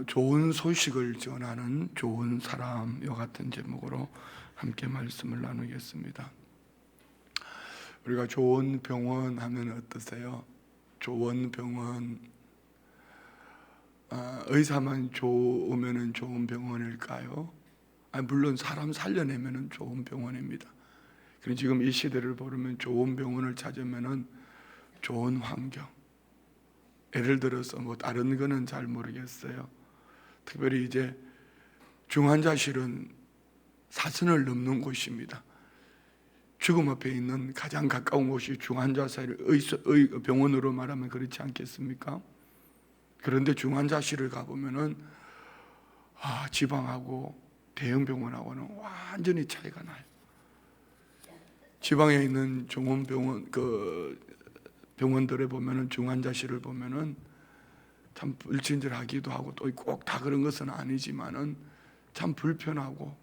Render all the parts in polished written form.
좋은 소식을 전하는 좋은 사람과 같은 제목으로 함께 말씀을 나누겠습니다. 우리가 좋은 병원 하면 어떠세요? 좋은 병원, 의사만 좋으면 좋은 병원일까요? 물론 사람 살려내면 좋은 병원입니다. 그리고 지금 이 시대를 보면 좋은 병원을 찾으면 좋은 환경, 예를 들어서 다른 거는 잘 모르겠어요. 특별히 이제 중환자실은 사선을 넘는 곳입니다. 죽음 앞에 있는 가장 가까운 곳이 중환자실 병원으로 말하면 그렇지 않겠습니까? 그런데 중환자실을 가보면은 지방하고 대형 병원하고는 완전히 차이가 나요. 지방에 있는 좋은 병원, 병원들에 보면은 중환자실을 보면은 참 불친절하기도 하고 또 꼭 다 그런 것은 아니지만은 참 불편하고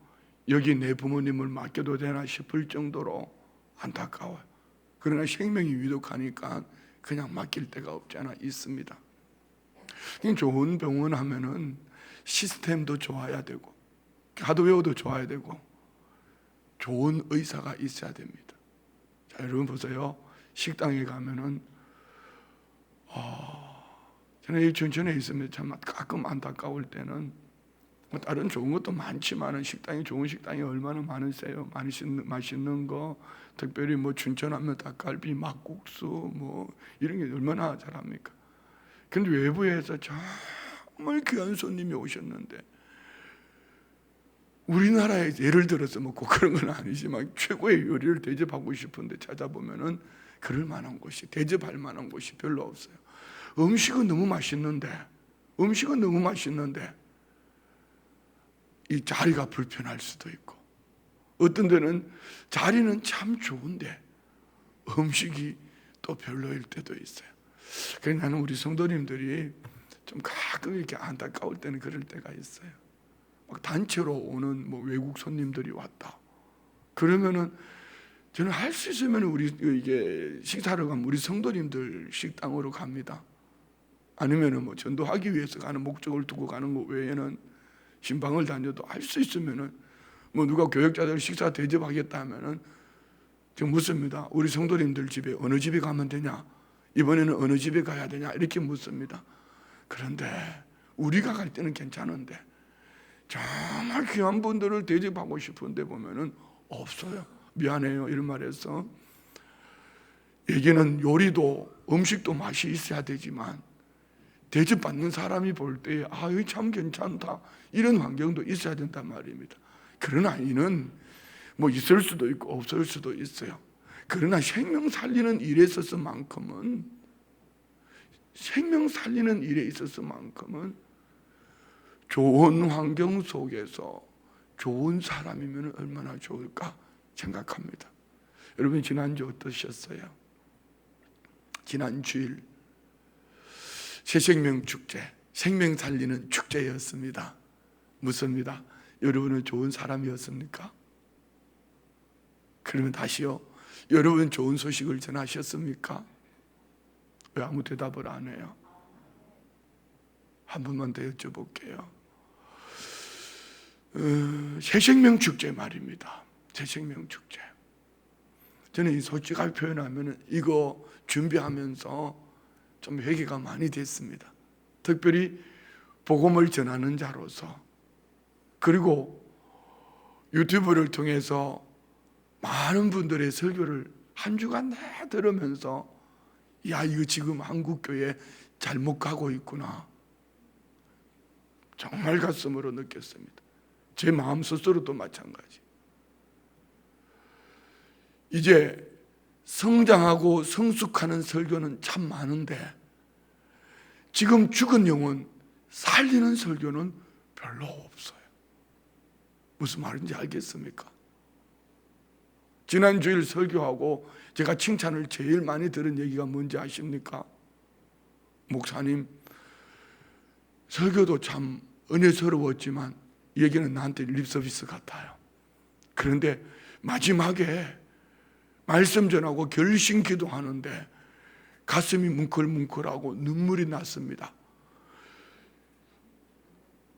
여기 내 부모님을 맡겨도 되나 싶을 정도로 안타까워요. 그러나 생명이 위독하니까 그냥 맡길 데가 없지 않아 있습니다. 좋은 병원 하면은 시스템도 좋아야 되고 하드웨어도 좋아야 되고 좋은 의사가 있어야 됩니다. 자, 여러분 보세요. 식당에 가면은 저는 이 춘천에 있으면 참 가끔 안타까울 때는 다른 좋은 것도 많지만은 식당이 좋은 식당이 얼마나 많으세요? 맛있는 거, 특별히 춘천하면 닭갈비, 막국수 이런 게 얼마나 잘합니까? 근데 외부에서 정말 귀한 손님이 오셨는데 우리나라에 예를 들어서 꼭 그런 건 아니지만 최고의 요리를 대접하고 싶은데 찾아보면은 그럴 만한 곳이, 대접할 만한 곳이 별로 없어요. 음식은 너무 맛있는데 이 자리가 불편할 수도 있고, 어떤 데는 자리는 참 좋은데 음식이 또 별로일 때도 있어요. 그래서 나는 우리 성도님들이 좀 가끔 이렇게 안타까울 때는 그럴 때가 있어요. 막 단체로 오는 외국 손님들이 왔다. 그러면은 저는 할 수 있으면 이게 식사를 가면 우리 성도님들 식당으로 갑니다. 아니면은 전도하기 위해서 가는 목적을 두고 가는 것 외에는 신방을 다녀도 할 수 있으면은 누가 교역자들 식사 대접하겠다 하면은 저 묻습니다. 우리 성도님들 집에 어느 집에 가면 되냐? 이번에는 어느 집에 가야 되냐? 이렇게 묻습니다. 그런데 우리가 갈 때는 괜찮은데 정말 귀한 분들을 대접하고 싶은데 보면은 없어요. 미안해요 이런 말해서. 여기는 요리도 음식도 맛이 있어야 되지만 대접받는 사람이 볼 때 여기 참 괜찮다 이런 환경도 있어야 된단 말입니다. 그러나 이는 있을 수도 있고 없을 수도 있어요. 그러나 생명 살리는 일에 있어서만큼은 좋은 환경 속에서 좋은 사람이면 얼마나 좋을까 생각합니다. 여러분 지난주 어떠셨어요? 지난 주일 새생명 축제, 생명 살리는 축제였습니다. 묻습니다. 여러분은 좋은 사람이었습니까? 그러면 다시요. 여러분 좋은 소식을 전하셨습니까? 왜 아무 대답을 안 해요? 한 번만 더 여쭤볼게요. 새생명 축제 말입니다. 새생명 축제. 저는 솔직하게 표현하면 이거 준비하면서 좀 회개가 많이 됐습니다. 특별히 복음을 전하는 자로서, 그리고 유튜브를 통해서 많은 분들의 설교를 한 주간 내 들으면서 이거 지금 한국교회 잘못 가고 있구나 정말 가슴으로 느꼈습니다. 제 마음 스스로도 마찬가지. 이제 성장하고 성숙하는 설교는 참 많은데 지금 죽은 영혼 살리는 설교는 별로 없어요. 무슨 말인지 알겠습니까? 지난 주일 설교하고 제가 칭찬을 제일 많이 들은 얘기가 뭔지 아십니까? 목사님 설교도 참 은혜스러웠지만 얘기는 나한테 립서비스 같아요. 그런데 마지막에 말씀 전하고 결심 기도하는데 가슴이 뭉클뭉클하고 눈물이 났습니다.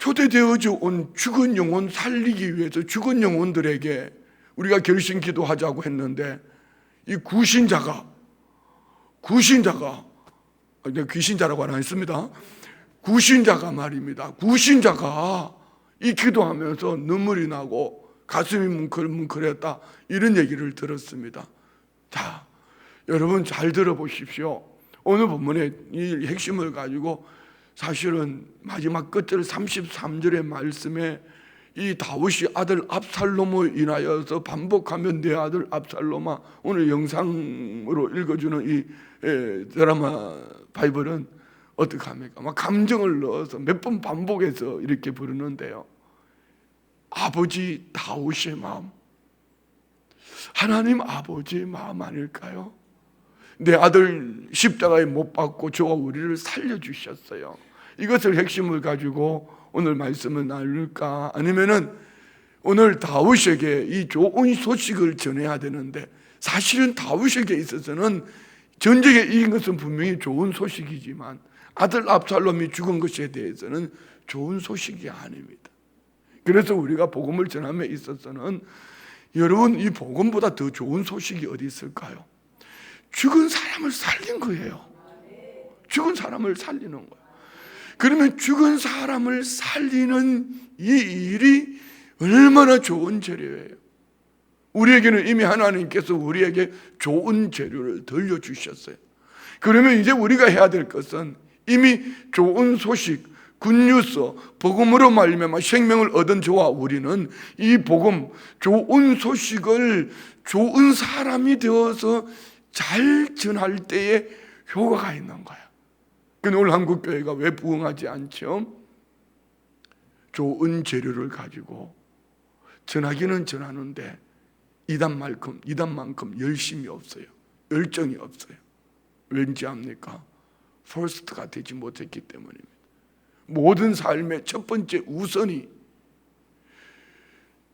초대되어져 온 죽은 영혼 살리기 위해서 죽은 영혼들에게 우리가 결심 기도하자고 했는데, 이 구신자가 내가 귀신자라고 안 했습니다. 구신자가 말입니다. 구신자가 이 기도하면서 눈물이 나고 가슴이 뭉클뭉클했다, 이런 얘기를 들었습니다. 자, 여러분 잘 들어보십시오. 오늘 본문의 이 핵심을 가지고 사실은 마지막 끝절 33절의 말씀에 이 다윗이 아들 압살롬으로 인하여서 반복하면 내 아들 압살롬아, 오늘 영상으로 읽어주는 이 드라마 바이블은 어떻게 합니까? 막 감정을 넣어서 몇 번 반복해서 이렇게 부르는데요. 아버지 다윗의 마음, 하나님 아버지의 마음 아닐까요? 내 아들 십자가에 못 박고 저와 우리를 살려주셨어요. 이것을 핵심을 가지고 오늘 말씀을 나눌까? 아니면은 오늘 다윗에게 이 좋은 소식을 전해야 되는데, 사실은 다윗에게 있어서는 전쟁에 이긴 것은 분명히 좋은 소식이지만 아들 압살롬이 죽은 것에 대해서는 좋은 소식이 아닙니다. 그래서 우리가 복음을 전함에 있어서는, 여러분, 이 복음보다 더 좋은 소식이 어디 있을까요? 죽은 사람을 살린 거예요. 죽은 사람을 살리는 거예요. 그러면 죽은 사람을 살리는 이 일이 얼마나 좋은 재료예요. 우리에게는 이미 하나님께서 우리에게 좋은 재료를 들려주셨어요. 그러면 이제 우리가 해야 될 것은 이미 좋은 소식, 굿뉴스, 복음으로 말미암아 생명을 얻은 저와 우리는 이 복음, 좋은 소식을 좋은 사람이 되어서 잘 전할 때에 효과가 있는 거야. 근데 오늘 한국교회가 왜 부흥하지 않죠? 좋은 재료를 가지고 전하기는 전하는데 이단만큼 열심이 없어요. 열정이 없어요. 왠지 압니까? 퍼스트가 되지 못했기 때문입니다. 모든 삶의 첫 번째 우선이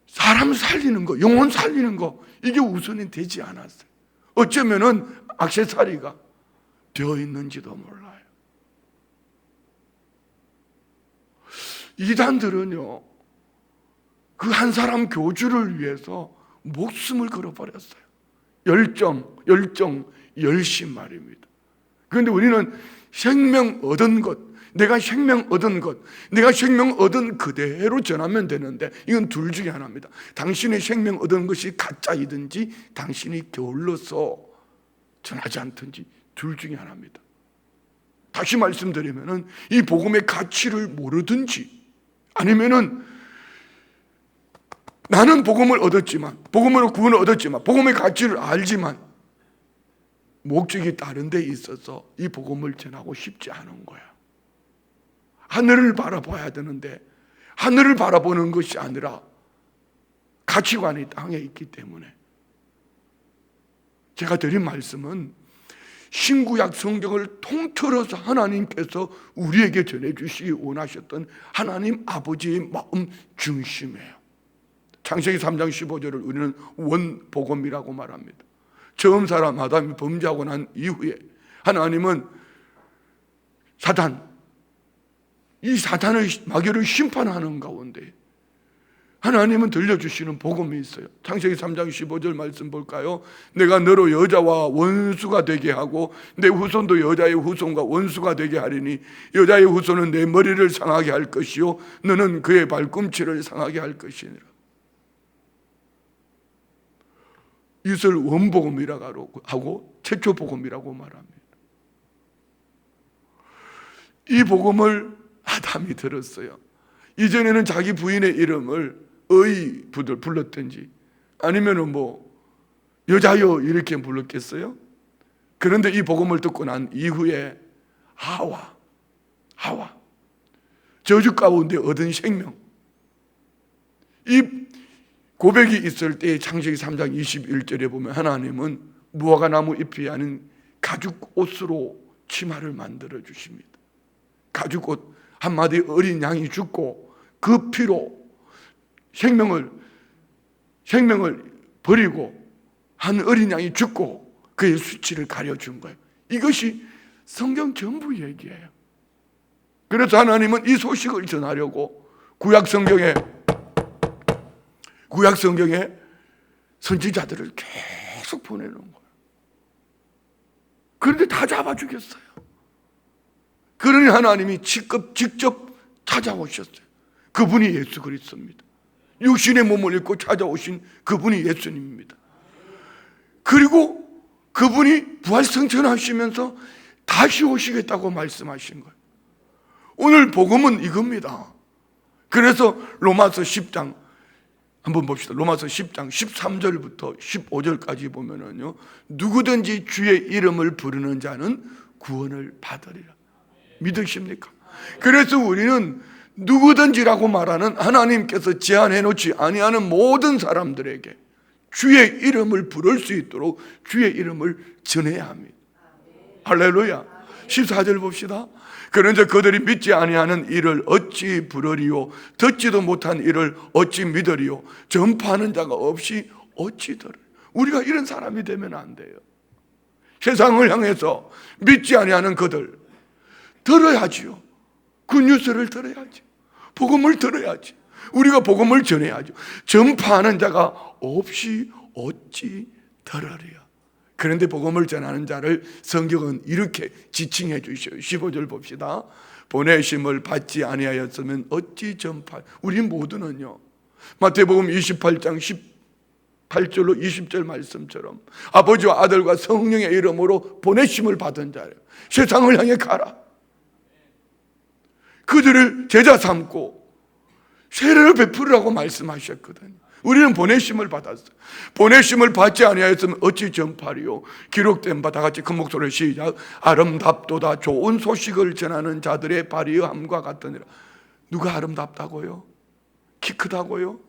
사람 살리는 거, 영혼 살리는 거, 이게 우선이 되지 않았어요. 어쩌면은 액세서리가 되어 있는지도 몰라요. 이단들은요, 그 한 사람 교주를 위해서 목숨을 걸어버렸어요. 열심 말입니다. 그런데 우리는 생명 얻은 것, 내가 생명 얻은 그대로 전하면 되는데, 이건 둘 중에 하나입니다. 당신의 생명 얻은 것이 가짜이든지 당신이 게을러서 전하지 않든지, 둘 중에 하나입니다. 다시 말씀드리면은 이 복음의 가치를 모르든지, 아니면은 나는 복음을 얻었지만, 복음으로 구원을 얻었지만, 복음의 가치를 알지만 목적이 다른 데 있어서 이 복음을 전하고 싶지 않은 거야. 하늘을 바라봐야 되는데 하늘을 바라보는 것이 아니라 가치관이 땅에 있기 때문에, 제가 드린 말씀은 신구약 성경을 통틀어서 하나님께서 우리에게 전해주시기 원하셨던 하나님 아버지의 마음 중심이에요. 창세기 3장 15절을 우리는 원복음이라고 말합니다. 처음 사람 아담이 범죄하고 난 이후에 하나님은 이 사탄의 마귀를 심판하는 가운데 하나님은 들려주시는 복음이 있어요. 창세기 3장 15절 말씀 볼까요? 내가 너로 여자와 원수가 되게 하고 내 후손도 여자의 후손과 원수가 되게 하리니 여자의 후손은 내 머리를 상하게 할 것이요 너는 그의 발꿈치를 상하게 할 것이니라. 이것을 원복음이라고 하고 최초 복음이라고 말합니다. 이 복음을 아담이 들었어요. 이전에는 자기 부인의 이름을 의부들 불렀든지 아니면은 여자여 이렇게 불렀겠어요? 그런데 이 복음을 듣고 난 이후에 하와 저주 가운데 얻은 생명, 이 고백이 있을 때 창세기 3장 21절에 보면 하나님은 무화과 나무 잎이 아닌 가죽 옷으로 치마를 만들어 주십니다. 가죽 옷, 한마디 어린 양이 죽고 그 피로 생명을 버리고 한 어린 양이 죽고 그의 수치를 가려준 거예요. 이것이 성경 전부 얘기예요. 그래서 하나님은 이 소식을 전하려고 구약 성경에 선지자들을 계속 보내는 거예요. 그런데 다 잡아 죽였어요. 그러니 하나님이 직접 찾아오셨어요. 그분이 예수 그리스도입니다. 육신의 몸을 입고 찾아오신 그분이 예수님입니다. 그리고 그분이 부활승천하시면서 다시 오시겠다고 말씀하신 거예요. 오늘 복음은 이겁니다. 그래서 로마서 10장 한번 봅시다. 로마서 10장 13절부터 15절까지 보면은요, 누구든지 주의 이름을 부르는 자는 구원을 받으리라. 믿으십니까? 그래서 우리는 누구든지라고 말하는 하나님께서 제한해 놓지 아니하는 모든 사람들에게 주의 이름을 부를 수 있도록 주의 이름을 전해야 합니다. 할렐루야. 14절 봅시다. 그런즉 그들이 믿지 아니하는 이를 어찌 부르리요? 듣지도 못한 이를 어찌 믿으리요? 전파하는 자가 없이 어찌 들으리요? 우리가 이런 사람이 되면 안 돼요. 세상을 향해서 믿지 아니하는 그들 들어야지요. 굿뉴스를 들어야지. 복음을 들어야지. 우리가 복음을 전해야죠. 전파하는 자가 없이 어찌 들으리요? 그런데 복음을 전하는 자를 성경은 이렇게 지칭해 주셔요. 15절 봅시다. 보내심을 받지 아니하였으면 어찌 전파? 우리 모두는요, 마태복음 28장 18절로 20절 말씀처럼 아버지와 아들과 성령의 이름으로 보내심을 받은 자예요. 세상을 향해 가라. 그들을 제자 삼고 세례를 베풀으라고 말씀하셨거든요. 우리는 보내심을 받았어요. 보내심을 받지 아니하였으면 어찌 전파리요? 기록된 바 다 같이 큰 목소리로 시작. 아름답도다 좋은 소식을 전하는 자들의 발이여 함과 같으니라. 누가 아름답다고요? 키 크다고요?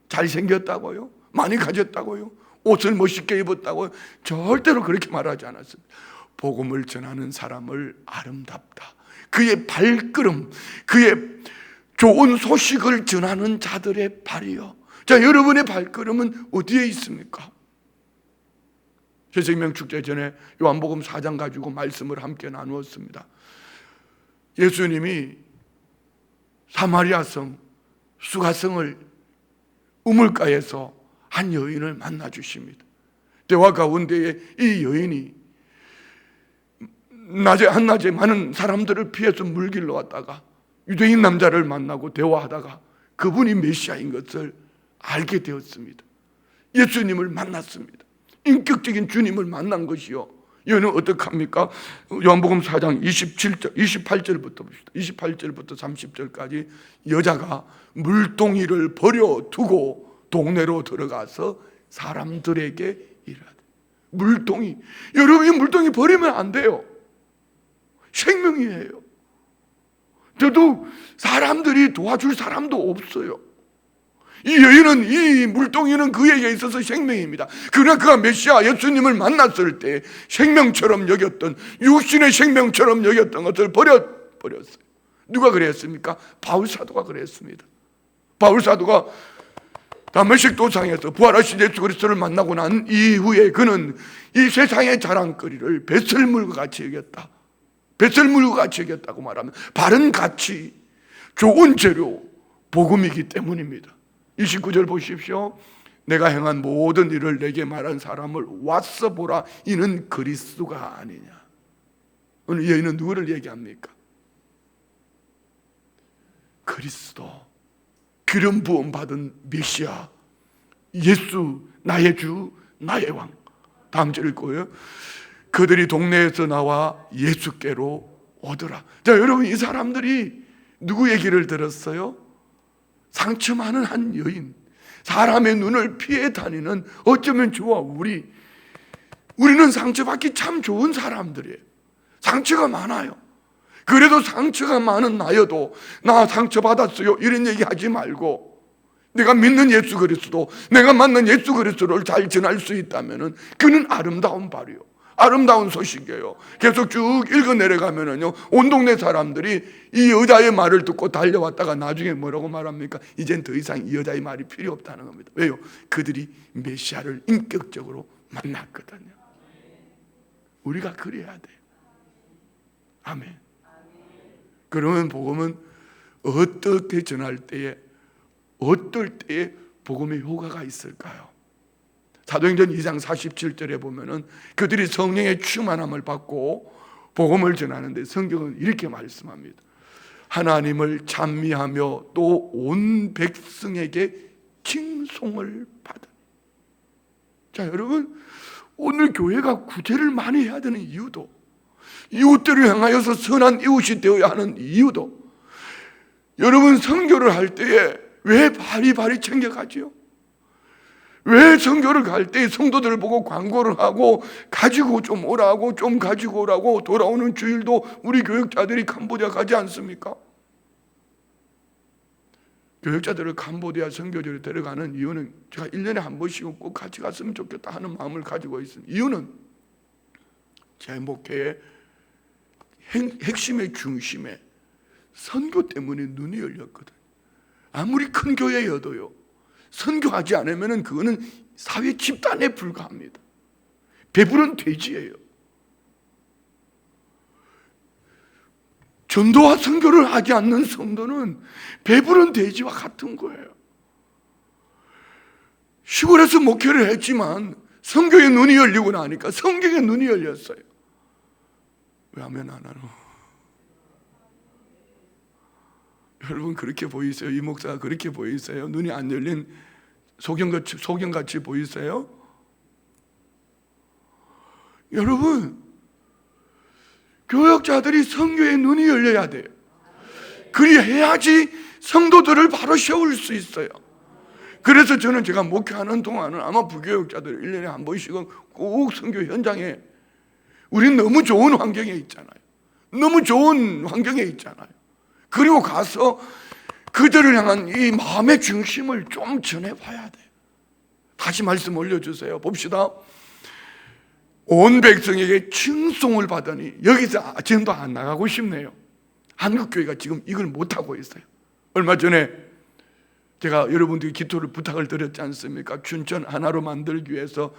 잘생겼다고요? 많이 가졌다고요? 옷을 멋있게 입었다고요? 절대로 그렇게 말하지 않았습니다. 복음을 전하는 사람을 아름답다. 그의 발걸음, 그의 좋은 소식을 전하는 자들의 발이요. 자, 여러분의 발걸음은 어디에 있습니까? 새생명 축제 전에 요한복음 4장 가지고 말씀을 함께 나누었습니다. 예수님이 사마리아성 수가성을 우물가에서 한 여인을 만나 주십니다. 대화 가운데에 이 여인이 한낮에 많은 사람들을 피해서 물길로 왔다가 유대인 남자를 만나고 대화하다가 그분이 메시아인 것을 알게 되었습니다. 예수님을 만났습니다. 인격적인 주님을 만난 것이요. 여인은 어떻게 합니까? 요한복음 4장 28절부터 봅시다. 28절부터 30절까지 여자가 물동이를 버려두고 동네로 들어가서 사람들에게 일하다. 물동이, 여러분이 물동이 버리면 안 돼요. 생명이에요. 저도 사람들이 도와줄 사람도 없어요. 이 여인은, 이 물동이는 그에게 있어서 생명입니다. 그러나 그가 메시아 예수님을 만났을 때 생명처럼 여겼던, 육신의 생명처럼 여겼던 것을 버렸어요. 누가 그랬습니까? 바울사도가 그랬습니다. 바울사도가 다메섹 도상에서 부활하신 예수 그리스도를 만나고 난 이후에 그는 이 세상의 자랑거리를 배설물과 같이 여겼다. 배설물과 같이 여겼다고 말하면 바른 가치, 좋은 재료, 복음이기 때문입니다. 29절 보십시오. 내가 행한 모든 일을 내게 말한 사람을 왔어 보라. 이는 그리스도가 아니냐. 오늘 여인은 누구를 얘기합니까? 그리스도, 기름 부음 받은 메시아, 예수, 나의 주, 나의 왕. 다음 절 읽고요. 그들이 동네에서 나와 예수께로 오더라. 자, 여러분, 이 사람들이 누구 얘기를 들었어요? 상처 많은 한 여인, 사람의 눈을 피해 다니는, 어쩌면 저와 우리는 상처받기 참 좋은 사람들이에요. 상처가 많아요. 그래도 상처가 많은 나여도 나 상처받았어요 이런 얘기 하지 말고, 내가 믿는 예수 그리스도, 내가 만난 예수 그리스도를 잘 전할 수 있다면 그는 아름다운 발이요, 아름다운 소식이에요. 계속 쭉 읽어 내려가면은요, 온 동네 사람들이 이 여자의 말을 듣고 달려왔다가 나중에 뭐라고 말합니까? 이젠 더 이상 이 여자의 말이 필요 없다는 겁니다. 왜요? 그들이 메시아를 인격적으로 만났거든요. 우리가 그래야 돼요. 아멘. 그러면 복음은 어떻게 전할 때에 어떨 때에 복음의 효과가 있을까요? 사도행전 2장 47절에 보면은 그들이 성령의 충만함을 받고 복음을 전하는데 성경은 이렇게 말씀합니다. 하나님을 찬미하며 또 온 백성에게 칭송을 받은. 자, 여러분, 오늘 교회가 구제를 많이 해야 되는 이유도, 이웃들을 향하여서 선한 이웃이 되어야 하는 이유도, 여러분 선교를 할 때에 왜 바리바리 챙겨가지요? 왜 선교를 갈 때 성도들을 보고 광고를 하고 가지고 좀 오라고, 좀 가지고 오라고, 돌아오는 주일도 우리 교역자들이 캄보디아 가지 않습니까? 교역자들을 캄보디아 선교지로 데려가는 이유는 제가 1년에 한 번씩은 꼭 같이 갔으면 좋겠다 하는 마음을 가지고 있습니다. 이유는 제 목회의 핵심의 중심에 선교 때문에 눈이 열렸거든. 아무리 큰 교회여도요, 선교하지 않으면 그거는 사회 집단에 불과합니다. 배부른 돼지예요. 전도와 선교를 하지 않는 성도는 배부른 돼지와 같은 거예요. 시골에서 목회를 했지만 선교에 눈이 열리고 나니까 성경에 눈이 열렸어요. 왜 아멘 안 하노? 여러분 그렇게 보이세요? 이 목사가 그렇게 보이세요? 눈이 안 열린 소경같이 보이세요? 여러분, 교역자들이 선교에 눈이 열려야 돼요. 그리해야지 성도들을 바로 세울 수 있어요. 그래서 저는 제가 목회하는 동안은 아마 부교역자들 1년에 한 번씩은 꼭 선교 현장에, 우린 너무 좋은 환경에 있잖아요. 너무 좋은 환경에 있잖아요. 그리고 가서 그들을 향한 이 마음의 중심을 좀 전해봐야 돼요. 다시 말씀 올려주세요. 봅시다. 온 백성에게 칭송을 받으니, 여기서 지금도 안 나가고 싶네요. 한국교회가 지금 이걸 못하고 있어요. 얼마 전에 제가 여러분들이 기도를 부탁을 드렸지 않습니까? 춘천 하나로 만들기 위해서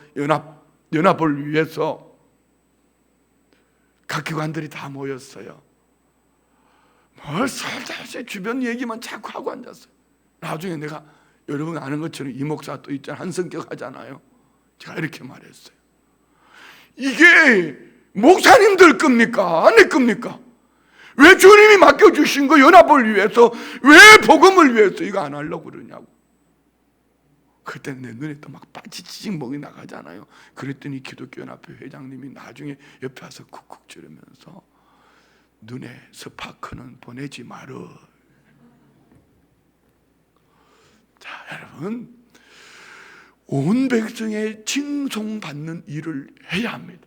연합을 위해서 각 기관들이 다 모였어요. 뭘 살살살 주변 얘기만 자꾸 하고 앉았어요. 나중에 내가 여러분 아는 것처럼 이 목사 또 있잖아요. 한성격 하잖아요. 제가 이렇게 말했어요. 이게 목사님들 겁니까? 안 내 겁니까? 왜 주님이 맡겨주신 거 연합을 위해서, 왜 복음을 위해서 이거 안 하려고 그러냐고. 그때 내 눈에 또 막 빠지지직 멍이 나가잖아요. 그랬더니 기독교연합회 회장님이 나중에 옆에 와서 쿡쿡 찌르면서 눈에 스파크는 보내지 마라. 자, 여러분, 온 백성의 칭송받는 일을 해야 합니다.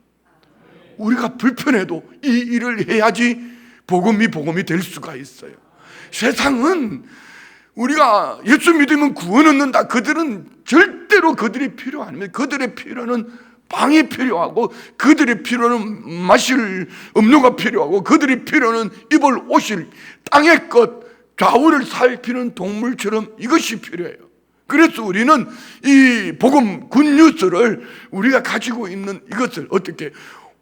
우리가 불편해도 이 일을 해야지 복음이 될 수가 있어요. 세상은 우리가 예수 믿으면 구원 얻는다, 그들은 절대로 그들이 필요 아닙니다. 그들의 필요는 빵이 필요하고, 그들의 필요는 마실 음료가 필요하고, 그들의 필요는 입을 옷을, 땅의 것, 좌우를 살피는 동물처럼 이것이 필요해요. 그래서 우리는 이 복음 굿뉴스를 우리가 가지고 있는 이것을 어떻게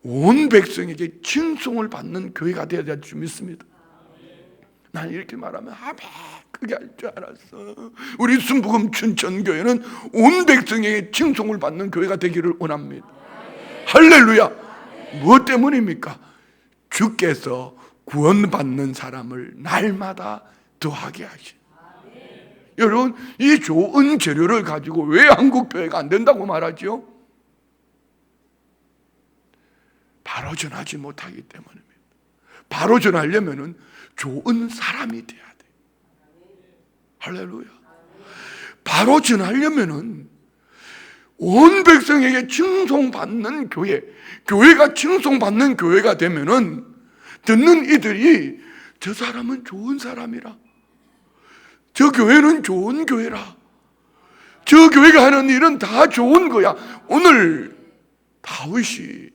온 백성에게 칭송을 받는 교회가 되어야 될 줄 믿습니다. 난 이렇게 말하면 그게 할 줄 알았어. 우리 순복음 춘천교회는 온 백성에게 칭송을 받는 교회가 되기를 원합니다. 할렐루야. 무엇 때문입니까? 주께서 구원받는 사람을 날마다 더하게 하시. 여러분, 이 좋은 재료를 가지고 왜 한국교회가 안 된다고 말하죠? 바로 전하지 못하기 때문입니다. 바로 전하려면 좋은 사람이 돼야 돼. 할렐루야. 바로 전하려면 온 백성에게 칭송받는 교회, 교회가 칭송받는 교회가 되면은 듣는 이들이 저 사람은 좋은 사람이라, 저 교회는 좋은 교회라, 저 교회가 하는 일은 다 좋은 거야. 오늘 다윗이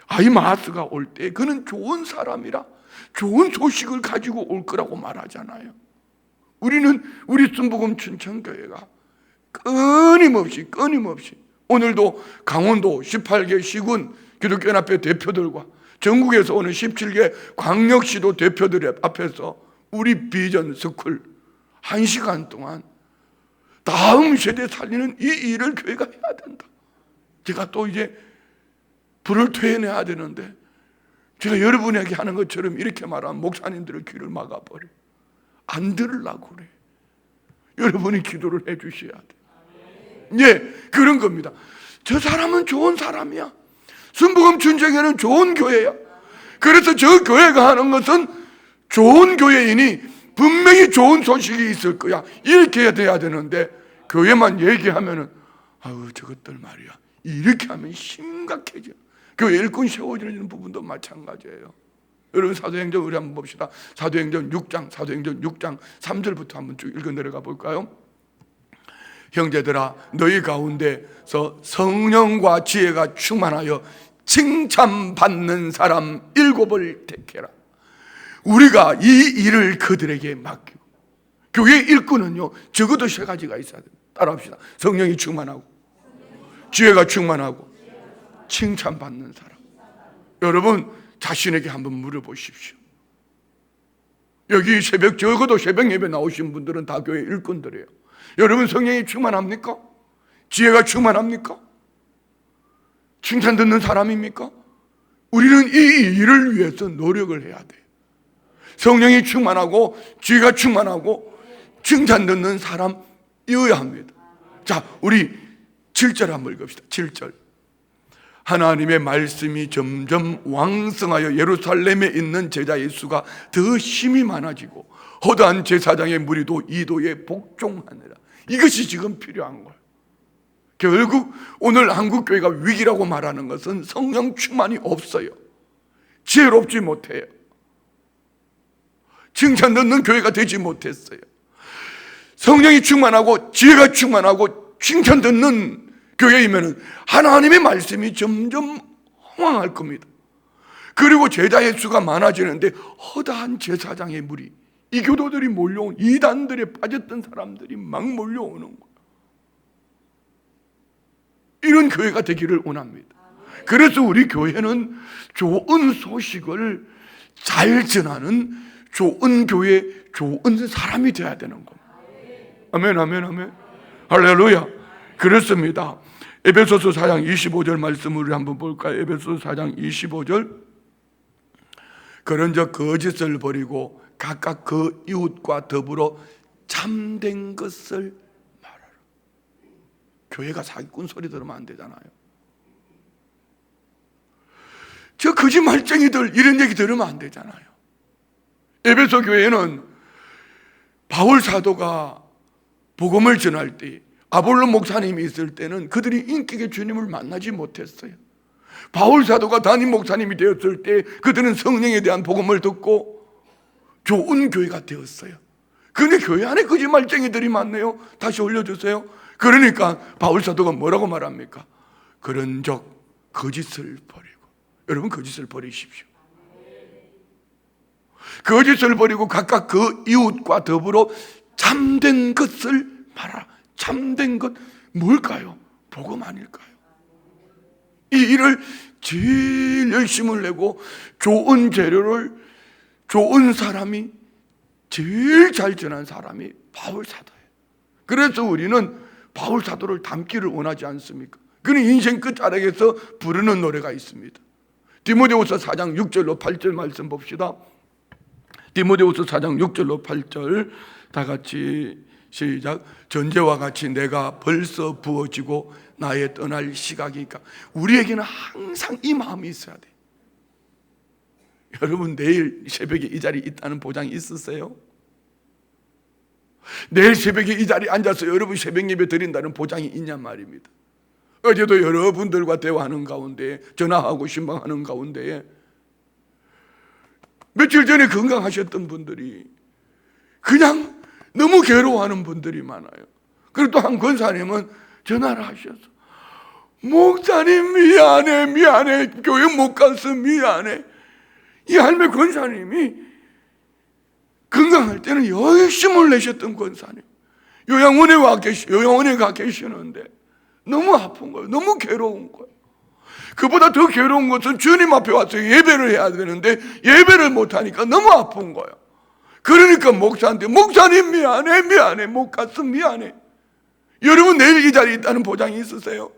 아히마아스가 올 때 그는 좋은 사람이라 좋은 소식을 가지고 올 거라고 말하잖아요. 우리는 우리 순복음 춘천교회가 끊임없이 오늘도 강원도 18개 시군 기독교연합회 대표들과 전국에서 오는 17개 광역시도 대표들 앞에서 우리 비전 스쿨 1시간 동안 다음 세대 살리는 이 일을 교회가 해야 된다. 제가 또 이제 불을 퇴해내야 되는데, 제가 여러분에게 하는 것처럼 이렇게 말하면 목사님들의 귀를 막아버려. 안 들으려고 그래. 여러분이 기도를 해 주셔야 돼. 예, 그런 겁니다. 저 사람은 좋은 사람이야. 순복음 춘정회는 좋은 교회야. 그래서 저 교회가 하는 것은 좋은 교회이니 분명히 좋은 소식이 있을 거야. 이렇게 돼야 되는데, 교회만 얘기하면은 아유 저것들 말이야, 이렇게 하면 심각해져. 교회 일꾼 세워지는 부분도 마찬가지예요. 여러분 사도행전 우리 한번 봅시다. 사도행전 6장 3절부터 한번 쭉 읽어 내려가 볼까요? 형제들아, 너희 가운데서 성령과 지혜가 충만하여 칭찬받는 사람 7을 택해라. 우리가 이 일을 그들에게 맡기고, 교회 일꾼은요 적어도 3가지가 있어야 돼요. 따라합시다. 성령이 충만하고, 지혜가 충만하고, 칭찬받는 사람. 여러분 자신에게 한번 물어보십시오. 여기 적어도 새벽 예배 나오신 분들은 다 교회 일꾼들이에요. 여러분 성령이 충만합니까? 지혜가 충만합니까? 칭찬 듣는 사람입니까? 우리는 이 일을 위해서 노력을 해야 돼요. 성령이 충만하고 지혜가 충만하고 칭찬 듣는 사람이어야 합니다. 자, 우리 7절 한번 읽읍시다. 7절. 하나님의 말씀이 점점 왕성하여 예루살렘에 있는 제자의 수가 더 힘이 많아지고 허다한 제사장의 무리도 이도에 복종하느라. 이것이 지금 필요한 거예요. 결국 오늘 한국교회가 위기라고 말하는 것은 성령 충만이 없어요. 지혜롭지 못해요. 칭찬 듣는 교회가 되지 못했어요. 성령이 충만하고 지혜가 충만하고 칭찬 듣는 교회이면 하나님의 말씀이 점점 흥황할 겁니다. 그리고 제자의 수가 많아지는데 허다한 제사장의 무리, 이 교도들이 몰려온, 이단들에 빠졌던 사람들이 막 몰려오는 거예요. 이런 교회가 되기를 원합니다. 그래서 우리 교회는 좋은 소식을 잘 전하는 좋은 교회, 좋은 사람이 되어야 되는 겁니다. 아멘, 아멘, 아멘. 할렐루야. 그렇습니다. 에베소서 4장 25절 말씀을 한번 볼까요? 에베소서 4장 25절. 그런즉 거짓을 버리고 각각 그 이웃과 더불어 참된 것을 말하라. 교회가 사기꾼 소리 들으면 안 되잖아요. 저 거짓말쟁이들 이런 얘기 들으면 안 되잖아요. 에베소 교회는 바울 사도가 복음을 전할 때, 아볼로 목사님이 있을 때는 그들이 인격의 주님을 만나지 못했어요. 바울 사도가 담임 목사님이 되었을 때 그들은 성령에 대한 복음을 듣고 좋은 교회가 되었어요. 그런데 교회 안에 거짓말쟁이들이 많네요. 다시 올려주세요. 그러니까 바울 사도가 뭐라고 말합니까? 그런즉 거짓을 버리고. 여러분 거짓을 버리십시오. 거짓을 버리고 각각 그 이웃과 더불어 참된 것을 말하라. 참된 것 뭘까요? 복음 아닐까요? 이 일을 제일 열심을 내고 좋은 재료를 좋은 사람이 제일 잘 전한 사람이 바울 사도예요. 그래서 우리는 바울 사도를 닮기를 원하지 않습니까? 그는 인생 끝자락에서 부르는 노래가 있습니다. 디모데후서 4장 6절로 8절 말씀 봅시다. 디모데후서 4장 6절로 8절 다 같이 시작. 전제와 같이 내가 벌써 부어지고 나의 떠날 시각이니까. 우리에게는 항상 이 마음이 있어야 돼. 여러분 내일 새벽에 이 자리에 있다는 보장이 있으세요? 내일 새벽에 이 자리에 앉아서 여러분 새벽 예배 드린다는 보장이 있냔 말입니다. 어제도 여러분들과 대화하는 가운데, 전화하고 신방하는 가운데 며칠 전에 건강하셨던 분들이 그냥 너무 괴로워하는 분들이 많아요. 그리고 또 한 권사님은 전화를 하셔서 목사님 미안해 교회 못 가서 미안해. 이 할매 권사님이 건강할 때는 열심을 내셨던 권사님, 요양원에 가 계시는데 너무 아픈 거예요. 너무 괴로운 거예요. 그보다 더 괴로운 것은 주님 앞에 와서 예배를 해야 되는데 예배를 못하니까 너무 아픈 거예요. 그러니까 목사한테 목사님 미안해 못 갔어 미안해. 여러분 내일 이 자리에 있다는 보장이 있으세요?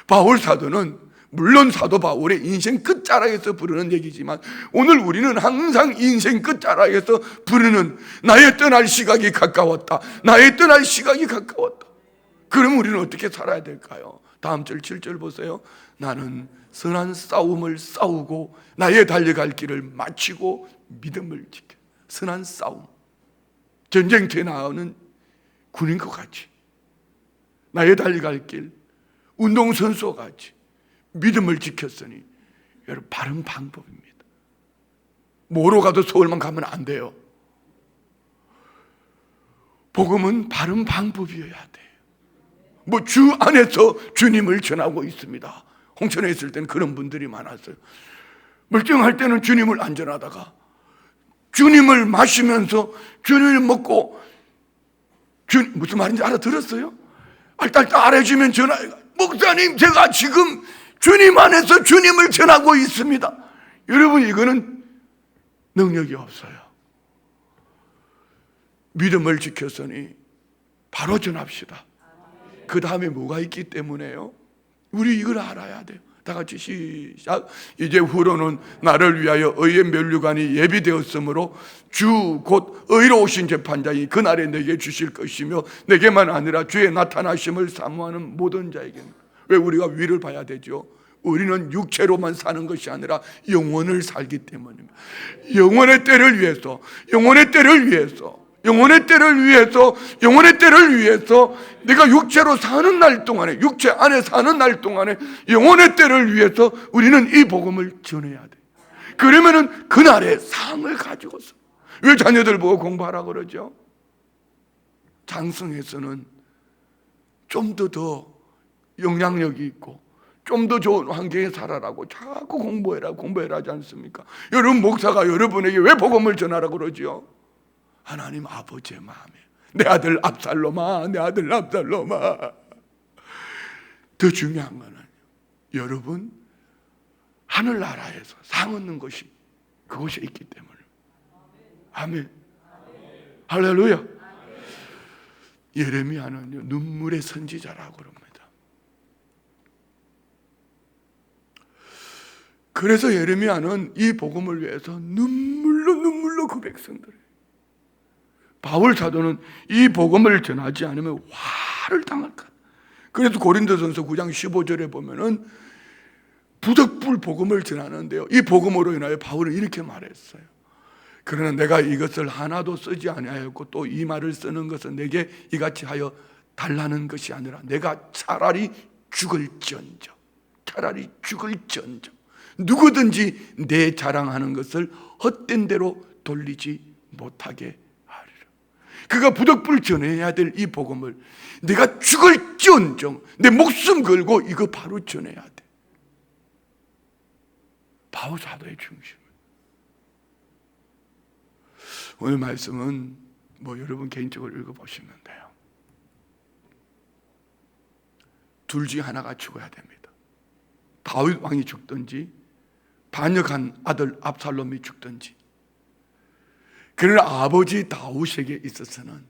바울 사도는 물론 사도 바울의 인생 끝자락에서 부르는 얘기지만 오늘 우리는 항상 인생 끝자락에서 부르는 나의 떠날 시각이 가까웠다. 나의 떠날 시각이 가까웠다. 그럼 우리는 어떻게 살아야 될까요? 다음 절 7절 보세요. 나는 선한 싸움을 싸우고 나의 달려갈 길을 마치고 믿음을 지켜. 선한 싸움. 전쟁터에 나오는 군인과 같이 나의 달려갈 길 운동선수와 같이 믿음을 지켰으니 여러분 바른 방법입니다. 뭐로 가도 서울만 가면 안 돼요. 복음은 바른 방법이어야 돼요. 뭐 주 안에서 주님을 전하고 있습니다. 홍천에 있을 때는 그런 분들이 많았어요. 멀쩡할 때는 주님을 안 전하다가 주님을 마시면서 주님을 먹고 무슨 말인지 알아들었어요? 알딸딸 알아주면 전화 목사님 제가 지금 주님 안에서 주님을 전하고 있습니다. 여러분 이거는 능력이 없어요. 믿음을 지켰으니 바로 전합시다. 그 다음에 뭐가 있기 때문에요? 우리 이걸 알아야 돼요. 다 같이 시작. 이제 후로는 나를 위하여 의의 면류관이 예비되었으므로 주 곧 의로우신 재판장이 그날에 내게 주실 것이며 내게만 아니라 주의 나타나심을 사모하는 모든 자에게. 왜 우리가 위를 봐야 되죠? 우리는 육체로만 사는 것이 아니라 영원을 살기 때문입니다. 영원의 때를 위해서, 영원의 때를 위해서, 영원의 때를 위해서, 영원의 때를 위해서 내가 육체로 사는 날 동안에, 육체 안에 사는 날 동안에 영원의 때를 위해서 우리는 이 복음을 전해야 돼. 그러면은 그날의 상을 가지고서. 왜 자녀들 보고 공부하라 그러죠? 장성에서는 좀 더 영향력이 있고 좀 더 좋은 환경에 살아라고 자꾸 공부해라 하지 않습니까? 여러분 목사가 여러분에게 왜 복음을 전하라고 그러죠? 하나님 아버지의 마음에 내 아들 압살롬아, 내 아들 압살롬아. 더 중요한 거는 여러분 하늘나라에서 상 얻는 것이 그곳에 있기 때문에. 아멘. 할렐루야. 예레미야는요 눈물의 선지자라고 그럽니다. 그래서 예레미야는 이 복음을 위해서 눈물로 그 백성들을, 바울 사도는 이 복음을 전하지 않으면 화를 당할 것. 그래서 고린도전서 9장 15절에 보면은 부득불 복음을 전하는데요, 이 복음으로 인하여 바울은 이렇게 말했어요. 그러나 내가 이것을 하나도 쓰지 아니하였고 또 이 말을 쓰는 것은 내게 이같이 하여 달라는 것이 아니라 내가 차라리 죽을지언정, 차라리 죽을지언정 누구든지 내 자랑하는 것을 헛된 대로 돌리지 못하게 하리라. 그가 부득불 전해야 될 이 복음을 내가 죽을지언정 내 목숨 걸고 이거 바로 전해야 돼. 바울 사도의 중심. 오늘 말씀은 뭐 여러분 개인적으로 읽어보시면 돼요. 둘 중에 하나가 죽어야 됩니다. 다윗 왕이 죽든지 반역한 아들 압살롬이 죽든지. 그러나 아버지 다윗에게 있어서는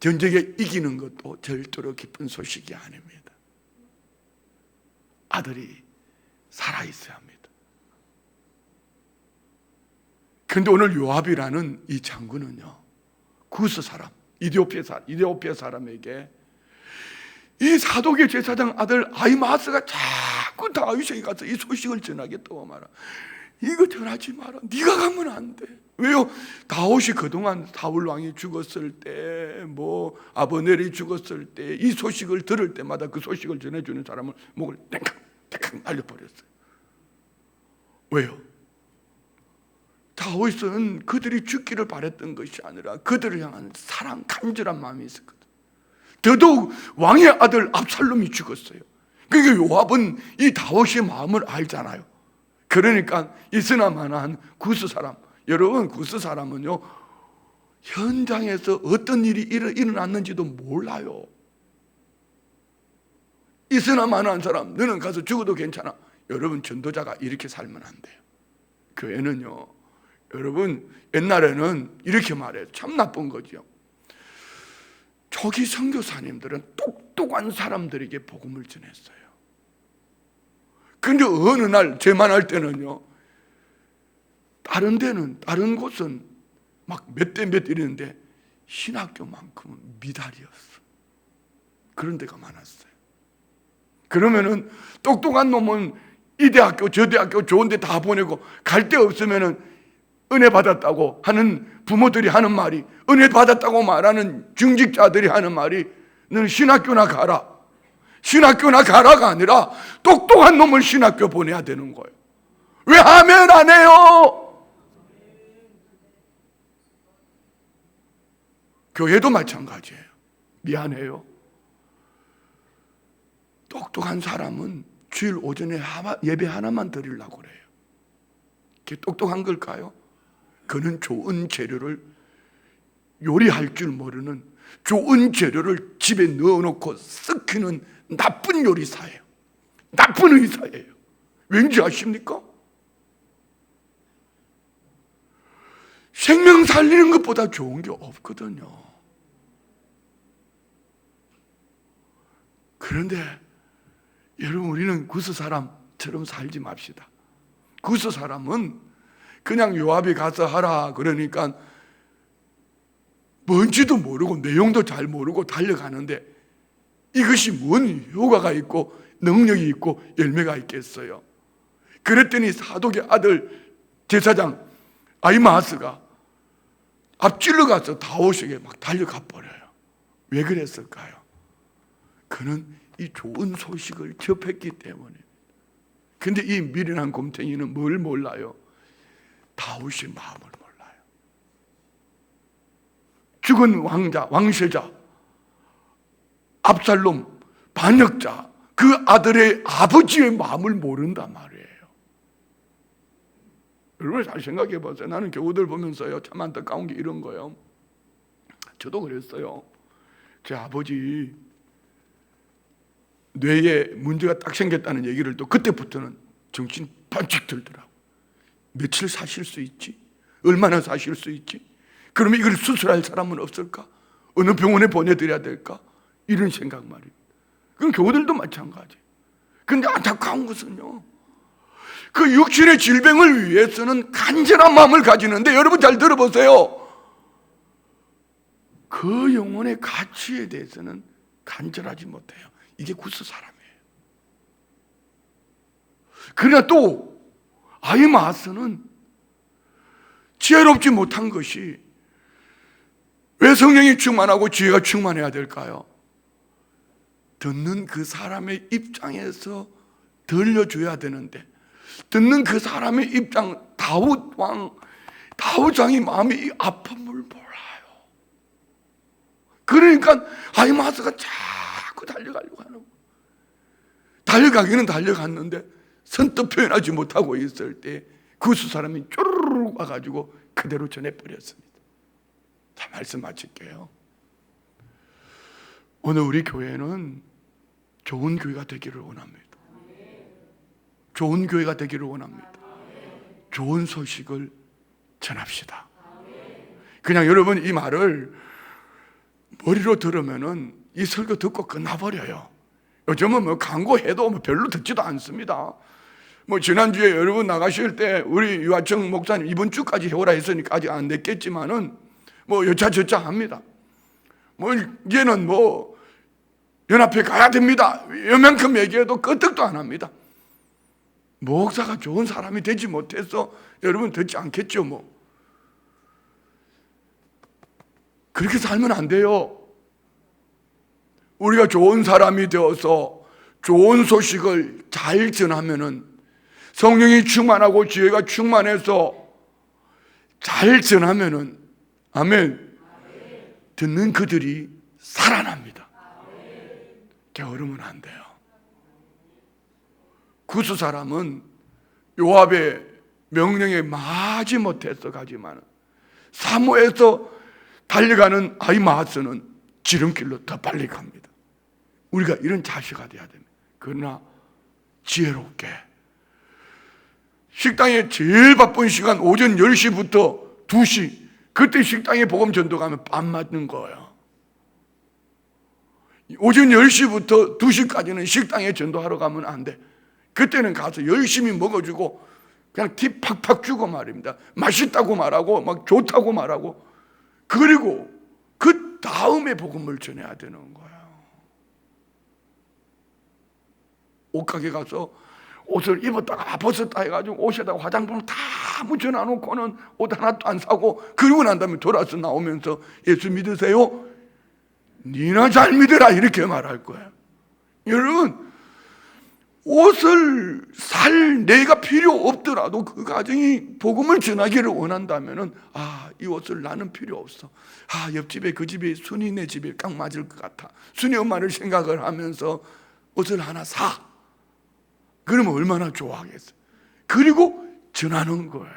전쟁에 이기는 것도 절대로 기쁜 소식이 아닙니다. 아들이 살아있어야 합니다. 그런데 오늘 요압이라는 이 장군은요, 구스 사람, 이디오피아 사람에게 이 사독의 제사장 아들 아히마아스가 자꾸 다윗에게 가서 이 소식을 전하겠다고 말아. 이거 전하지 마라. 네가 가면 안 돼. 왜요? 다윗이 그동안 사울 왕이 죽었을 때, 뭐 아버넬이 죽었을 때 이 소식을 들을 때마다 그 소식을 전해주는 사람을 목을 땡캉 날려버렸어요. 왜요? 다윗은 그들이 죽기를 바랬던 것이 아니라 그들을 향한 사랑, 간절한 마음이 있었거든. 더더욱 왕의 아들 압살롬이 죽었어요. 그러니까 요압은 이 다윗의 마음을 알잖아요. 그러니까 있으나마나한 구스 사람, 여러분 구스 사람은요 현장에서 어떤 일이 일어났는지도 몰라요. 있으나마나한 사람, 너는 가서 죽어도 괜찮아. 여러분 전도자가 이렇게 살면 안 돼요. 교회는요, 여러분 옛날에는 이렇게 말해요. 참 나쁜 거죠. 초기 선교사님들은 똑똑한 사람들에게 복음을 전했어요. 근데 어느 날 제만 할 때는요, 다른 데는, 다른 곳은 막 몇 대 몇 이랬는데 신학교만큼은 미달이었어. 그런 데가 많았어요. 그러면은 똑똑한 놈은 이 대학교 저 대학교 좋은 데 다 보내고 갈 데 없으면은 은혜 받았다고 하는 부모들이 하는 말이, 은혜 받았다고 말하는 중직자들이 하는 말이, 너는 신학교나 가라. 신학교나 가라가 아니라 똑똑한 놈을 신학교 보내야 되는 거예요. 왜 아멘 안 해요? 교회도 마찬가지예요. 미안해요. 똑똑한 사람은 주일 오전에 예배 하나만 드리려고 그래요. 그게 똑똑한 걸까요? 그는 좋은 재료를, 요리할 줄 모르는 좋은 재료를 집에 넣어놓고 썩히는 나쁜 요리사예요. 나쁜 의사예요. 왠지 아십니까? 생명 살리는 것보다 좋은 게 없거든요. 그런데 여러분, 우리는 구스 사람처럼 살지 맙시다. 구스 사람은 그냥 요압이 가서 하라 그러니까 뭔지도 모르고 내용도 잘 모르고 달려가는데 이것이 뭔 효과가 있고 능력이 있고 열매가 있겠어요? 그랬더니 사독의 아들 제사장 아히마아스가 앞질러 가서 다윗에게 막 달려가 버려요. 왜 그랬을까요? 그는 이 좋은 소식을 접했기 때문에. 근데 이 미련한 곰탱이는 뭘 몰라요? 다윗의 마음을 몰라요. 죽은 왕자, 왕세자, 압살롬, 반역자, 그 아들의 아버지의 마음을 모른단 말이에요. 여러분 잘 생각해 보세요. 나는 교우들 보면서요, 참 안타까운 게 이런 거예요. 저도 그랬어요. 제 아버지 뇌에 문제가 딱 생겼다는 얘기를 또 그때부터는 정신 번쩍 들더라고. 며칠 사실 수 있지? 얼마나 사실 수 있지? 그러면 이걸 수술할 사람은 없을까? 어느 병원에 보내드려야 될까? 이런 생각 말입니다. 그럼 교우들도 마찬가지. 그런데 안타까운 것은요, 그 육신의 질병을 위해서는 간절한 마음을 가지는데, 여러분 잘 들어보세요. 그 영혼의 가치에 대해서는 간절하지 못해요. 이게 구스 사람이에요. 그러나 또 아히마아스는 지혜롭지 못한 것이, 왜 성령이 충만하고 지혜가 충만해야 될까요? 듣는 그 사람의 입장에서 들려줘야 되는데, 듣는 그 사람의 입장, 다윗 왕의 마음이 이 아픔을 몰라요. 그러니까 아히마아스가 자꾸 달려가려고 하는 거예요. 달려가기는 달려갔는데 선뜻 표현하지 못하고 있을 때 구스 사람이 쪼르르 와가지고 그대로 전해버렸습니다. 자, 말씀 마칠게요. 오늘 우리 교회는 좋은 교회가 되기를 원합니다. 좋은 교회가 되기를 원합니다. 좋은 소식을 전합시다. 그냥 여러분 이 말을 머리로 들으면은 이 설교 듣고 끝나버려요. 요즘은 뭐 광고해도 뭐 별로 듣지도 않습니다. 뭐 지난주에 여러분 나가실 때 우리 유아청 목사님 이번 주까지 해오라 했으니까 아직 안 됐겠지만은 뭐 여차저차 합니다. 뭐 이제는 뭐 연합회 가야 됩니다. 요만큼 얘기해도 끄떡도 안 합니다. 목사가 좋은 사람이 되지 못해서 여러분 듣지 않겠죠 뭐. 그렇게 살면 안 돼요. 우리가 좋은 사람이 되어서 좋은 소식을 잘 전하면은, 성령이 충만하고 지혜가 충만해서 잘 전하면은, 아멘, 듣는 그들이 살아납니다. 게으르면 안 돼요. 구스 사람은 요압의 명령에 마지 못해서 가지만 사무에서 달려가는 아히마아스는 지름길로 더 빨리 갑니다. 우리가 이런 자세가 돼야 됩니다. 그러나 지혜롭게, 식당에 제일 바쁜 시간 오전 10시부터 2시, 그때 식당에 복음 전도 가면 밥 맞는 거예요. 오전 10시부터 2시까지는 식당에 전도하러 가면 안 돼. 그때는 가서 열심히 먹어주고 그냥 팁 팍팍 주고 말입니다. 맛있다고 말하고 막 좋다고 말하고, 그리고 그 다음에 복음을 전해야 되는 거예요. 옷가게 가서 옷을 입었다가 벗었다 해가지고 옷에다가 화장품을 다 묻혀놔놓고는 옷 하나도 안 사고, 그리고 난 다음에 돌아서 나오면서 예수 믿으세요? 니나 잘 믿으라 이렇게 말할 거예요. 여러분, 옷을 살 내가 필요 없더라도 그 가정이 복음을 전하기를 원한다면은, 이 옷을 나는 필요 없어. 옆집에 그 집에 순이네 집에 딱 맞을 것 같아. 순이 엄마를 생각을 하면서 옷을 하나 사. 그러면 얼마나 좋아하겠어. 그리고 전하는 거예요.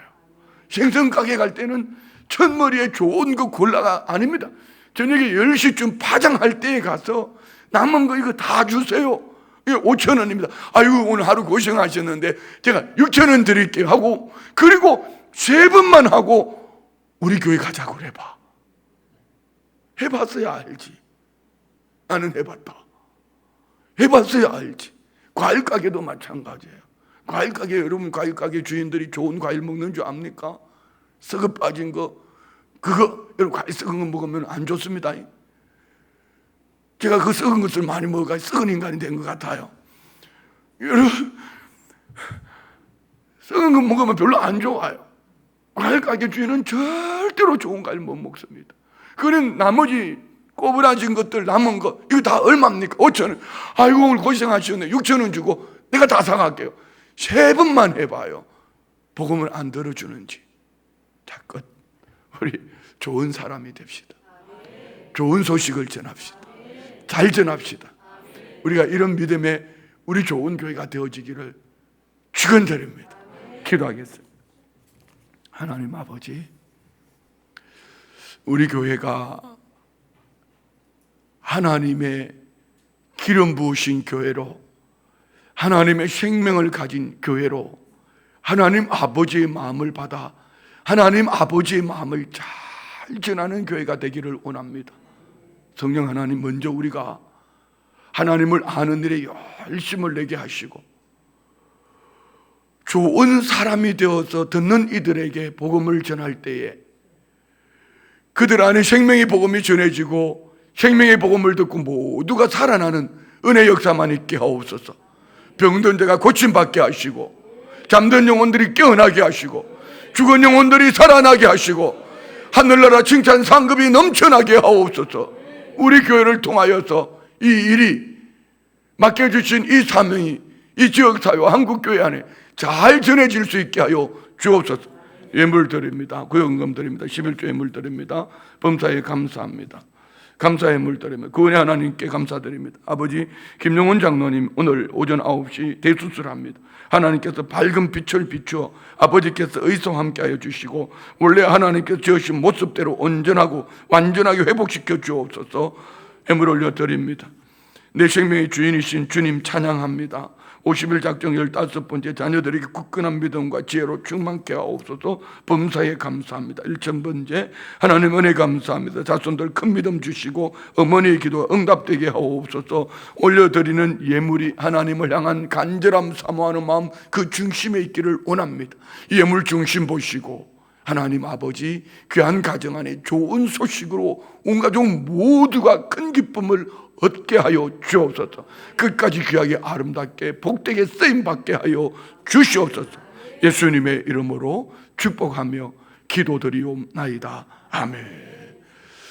생선가게 갈 때는 첫머리에 좋은 거 골라가 아닙니다. 저녁에 10시쯤 파장할 때에 가서 남은 거 이거 다 주세요. 이게 5,000원입니다. 아이고 오늘 하루 고생하셨는데 제가 6,000원 드릴게요 하고, 그리고 3번만 하고 우리 교회 가자고 해봐. 해봤어야 알지. 나는 해봤다. 해봤어야 알지. 과일 가게도 마찬가지예요. 과일 가게, 여러분 과일 가게 주인들이 좋은 과일 먹는 줄 압니까? 썩어 빠진 거, 그거 여러분 과일 썩은 거 먹으면 안 좋습니다. 제가 그 썩은 것을 많이 먹어가지고 썩은 인간이 된 것 같아요. 여러분, 썩은 거 먹으면 별로 안 좋아요. 과일 가게 주인은 절대로 좋은 과일 못 먹습니다. 그런 나머지 꼬부라진 것들, 남은 거, 이거 다 얼마입니까? 5,000원. 아이고 오늘 고생하셨네. 6,000원 주고 내가 다 사갈게요. 3번만 해봐요. 복음을 안 들어주는지. 자, 끝. 우리 좋은 사람이 됩시다. 좋은 소식을 전합시다. 잘 전합시다. 우리가 이런 믿음에 우리 좋은 교회가 되어지기를 축원드립니다. 기도하겠습니다. 하나님 아버지, 우리 교회가 하나님의 기름 부으신 교회로, 하나님의 생명을 가진 교회로, 하나님 아버지의 마음을 받아 하나님 아버지의 마음을 잘 전하는 교회가 되기를 원합니다. 성령 하나님, 먼저 우리가 하나님을 아는 일에 열심을 내게 하시고 좋은 사람이 되어서 듣는 이들에게 복음을 전할 때에 그들 안에 생명의 복음이 전해지고 생명의 복음을 듣고 모두가 살아나는 은혜 역사만 있게 하옵소서. 병든 자가 고침받게 하시고 잠든 영혼들이 깨어나게 하시고 죽은 영혼들이 살아나게 하시고 하늘나라 칭찬 상급이 넘쳐나게 하옵소서. 우리 교회를 통하여서 이 일이 맡겨주신 이 사명이 이 지역사회와 한국교회 안에 잘 전해질 수 있게 하여 주옵소서. 예물 드립니다. 구연금 드립니다. 11조 예물 드립니다. 범사에 감사합니다. 감사의 물 드리며 구원의 하나님께 감사드립니다. 아버지, 김용훈 장로님 오늘 오전 9시 대수술합니다. 하나님께서 밝은 빛을 비추어 아버지께서 의성 함께 하여 주시고 원래 하나님께서 지으신 모습대로 온전하고 완전하게 회복시켜 주옵소서. 예물 올려 드립니다. 내 생명의 주인이신 주님 찬양합니다. 50일 작정 15번째 자녀들에게 굳건한 믿음과 지혜로 충만케 하옵소서. 범사에 감사합니다. 1000번째 하나님 은혜 감사합니다. 자손들 큰 믿음 주시고 어머니의 기도가 응답되게 하옵소서. 올려드리는 예물이 하나님을 향한 간절함 사모하는 마음 그 중심에 있기를 원합니다. 예물 중심 보시고 하나님 아버지, 귀한 가정 안에 좋은 소식으로 온 가족 모두가 큰 기쁨을 얻게 하여 주옵소서. 끝까지 귀하게 아름답게 복되게 쓰임받게 하여 주시옵소서. 예수님의 이름으로 축복하며 기도드리옵나이다. 아멘.